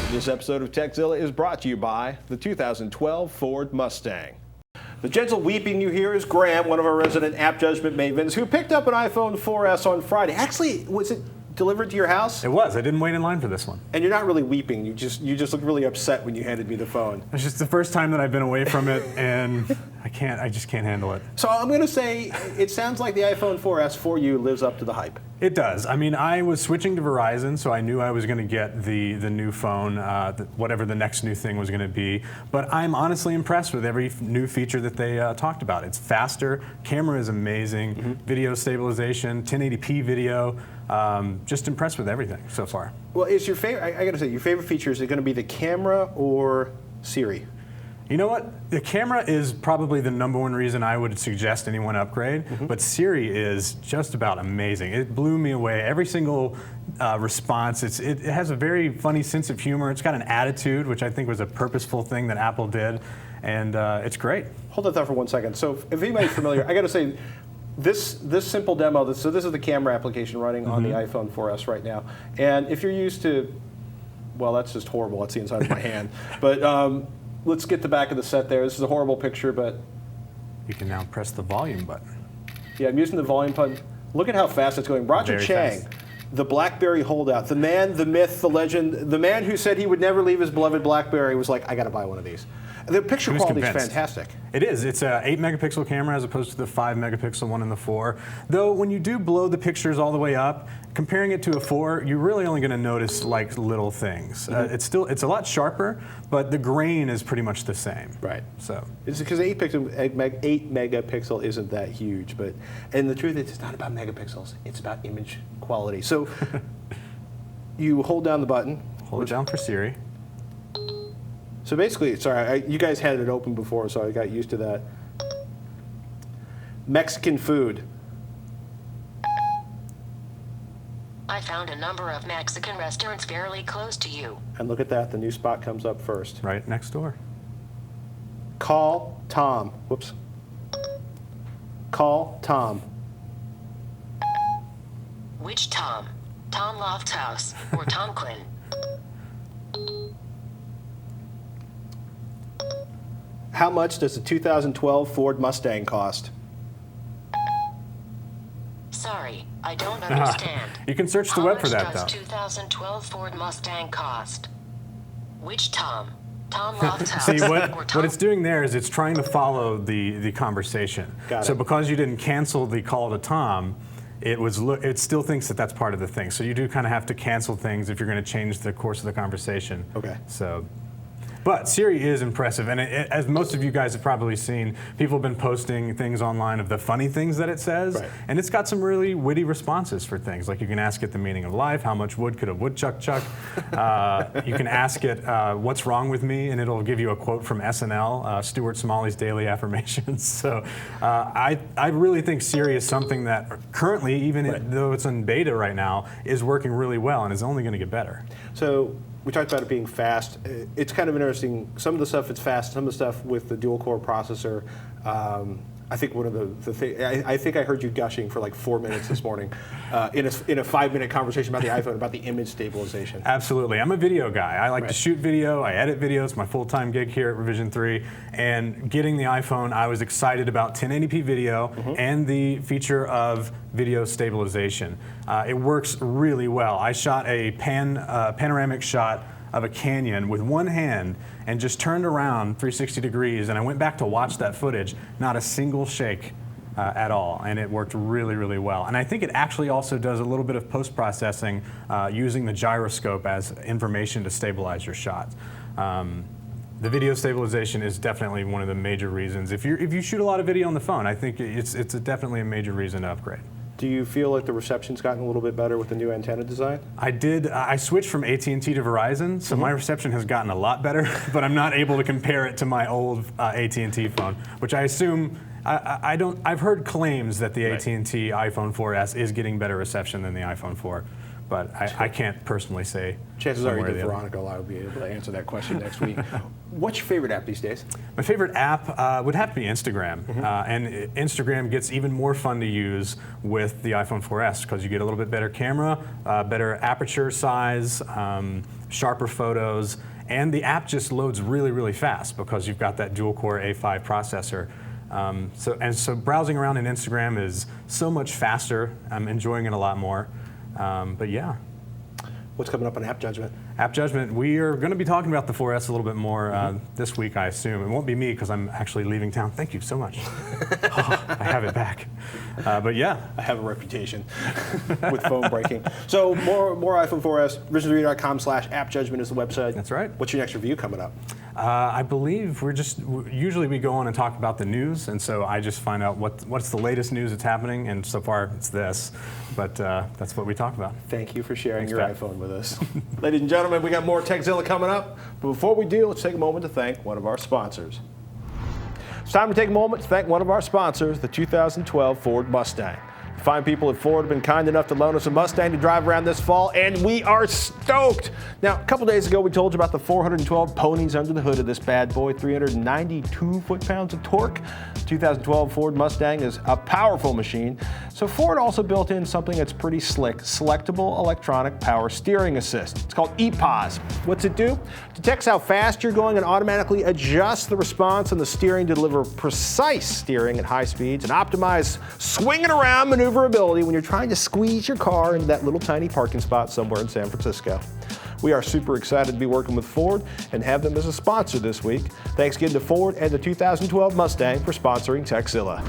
This episode of Tekzilla is brought to you by the 2012 Ford Mustang. The gentle weeping you hear is Graham, one of our resident AppJudgment mavens, who picked up an iPhone 4S on Friday. Actually, was it delivered to your house? It was. I didn't wait in line for this one. And you're not really weeping. You just look really upset when you handed me the phone. It's just the first time that I've been away from it, and I just can't handle it. So I'm going to say it sounds like the iPhone 4S for you lives up to the hype. It does. I mean, I was switching to Verizon, so I knew I was going to get the new phone, whatever the next new thing was going to be. But I'm honestly impressed with every new feature that they talked about. It's faster, camera is amazing, video stabilization, 1080p video. Just impressed with everything so far. Well, is your favorite? I got to say, your favorite feature, is it going to be the camera or Siri? You know what? The camera is probably the #1 reason I would suggest anyone upgrade, but Siri is just about amazing. It blew me away. Every single response, it has a very funny sense of humor. It's got an attitude, which I think was a purposeful thing that Apple did, and it's great. Hold that thought for 1 second. So if anybody's familiar, I got to say, this simple demo, so this is the camera application running on the iPhone 4S right now. And if you're used to, well, that's just horrible. That's the inside of my hand. But let's get the back of the set there. This is a horrible picture, but You can now press the volume button. yeah, I'm using the volume button. Look at how fast it's going. Roger Very Chang, fast. the BlackBerry holdout, the man, the myth, the legend, the man who said he would never leave his beloved BlackBerry was like, I got to buy one of these. The picture quality is fantastic. It is. It's an 8-megapixel camera as opposed to the 5-megapixel one in the 4. Though when you do blow the pictures all the way up, comparing it to a 4, you're really only going to notice like little things. It's a lot sharper, but the grain is pretty much the same. Right. So it's because 8 megapixel isn't that huge, and the truth is, it's not about megapixels. It's about image quality. So you hold down the button. Hold it down for Siri. So basically, sorry, you guys had it open before, so I got used to that. Mexican food. I found a number of Mexican restaurants fairly close to you. And look at that, the new spot comes up first. Right next door. Call Tom. Whoops. Call Tom. Which Tom? Tom Lofthouse or Tom Quinn? How much does the 2012 Ford Mustang cost? Sorry, I don't understand. You can search the web for that, though. How much does 2012 Ford Mustang cost? Which Tom? Tom Lofthouse See, or what Tom? it's doing there is it's trying to follow the conversation. Got so it. because you didn't cancel the call to Tom, it still thinks that that's part of the thing. So you do kind of have to cancel things if you're going to change the course of the conversation. Okay. So. But Siri is impressive, and as most of you guys have probably seen, people have been posting things online of the funny things that it says, Right. and it's got some really witty responses for things. Like you can ask it the meaning of life, how much wood could a woodchuck chuck? You can ask it, what's wrong with me, and it'll give you a quote from SNL, Stuart Smalley's Daily Affirmations. So I really think Siri is something that currently, even though it's in beta right now, is working really well and is only going to get better. So we talked about it being fast. It's kind of interesting. Some of the stuff it's fast. Some of the stuff with the dual-core processor. I think one of the things. I think I heard you gushing for like 4 minutes this morning in a 5-minute conversation about the iPhone, about the image stabilization. Absolutely. I'm a video guy. I like to shoot video. I edit videos. My full-time gig here at Revision 3. And getting the iPhone, I was excited about 1080p video and the feature of video stabilization. It works really well. I shot a panoramic shot of a canyon with one hand and just turned around 360 degrees, and I went back to watch that footage. Not a single shake at all, and it worked really, really well. And I think it actually also does a little bit of post-processing using the gyroscope as information to stabilize your shot. The video stabilization is definitely one of the major reasons. If you shoot a lot of video on the phone, I think it's definitely a major reason to upgrade. Do you feel like the reception's gotten a little bit better with the new antenna design? I did. I switched from AT&T to Verizon, so my reception has gotten a lot better, but I'm not able to compare it to my old AT&T phone, which I assume, I've heard claims that the AT&T iPhone 4S is getting better reception than the iPhone 4. but I can't personally say. Chances one are you way or did the other. Veronica. I would be able to answer that question next week. What's your favorite app these days? My favorite app would have to be Instagram. And Instagram gets even more fun to use with the iPhone 4S because you get a little bit better camera, better aperture size, sharper photos, and the app just loads really, really fast because you've got that dual-core A5 processor. So browsing around in Instagram is so much faster. I'm enjoying it a lot more. But yeah. What's coming up on AppJudgment? AppJudgment, we are going to be talking about the 4S a little bit more this week, I assume. It won't be me because I'm actually leaving town. Thank you so much. I have it back. But yeah. I have a reputation with phone breaking. So more iPhone 4S, vision3.com/appjudgment is the website. That's right. What's your next review coming up? I believe usually we go on and talk about the news, and so I just find out what's the latest news that's happening, and so far it's this. But that's what we talk about. Thank you for sharing Thanks, your Pat. iPhone with us. Ladies and gentlemen, we got more Tekzilla coming up. But before we do, let's take a moment to thank one of our sponsors. It's time to take a moment to thank one of our sponsors, the 2012 Ford Mustang. The fine people at Ford have been kind enough to loan us a Mustang to drive around this fall, and we are stoked. Now, a couple days ago, we told you about the 412 ponies under the hood of this bad boy, 392 foot-pounds of torque. The 2012 Ford Mustang is a powerful machine. So Ford also built in something that's pretty slick, selectable electronic power steering assist. It's called ePOS. What's it do? It detects how fast you're going and automatically adjusts the response on the steering to deliver precise steering at high speeds and optimize swinging around maneuverability when you're trying to squeeze your car into that little tiny parking spot somewhere in San Francisco. We are super excited to be working with Ford and have them as a sponsor this week. Thanks again to Ford and the 2012 Mustang for sponsoring Tekzilla.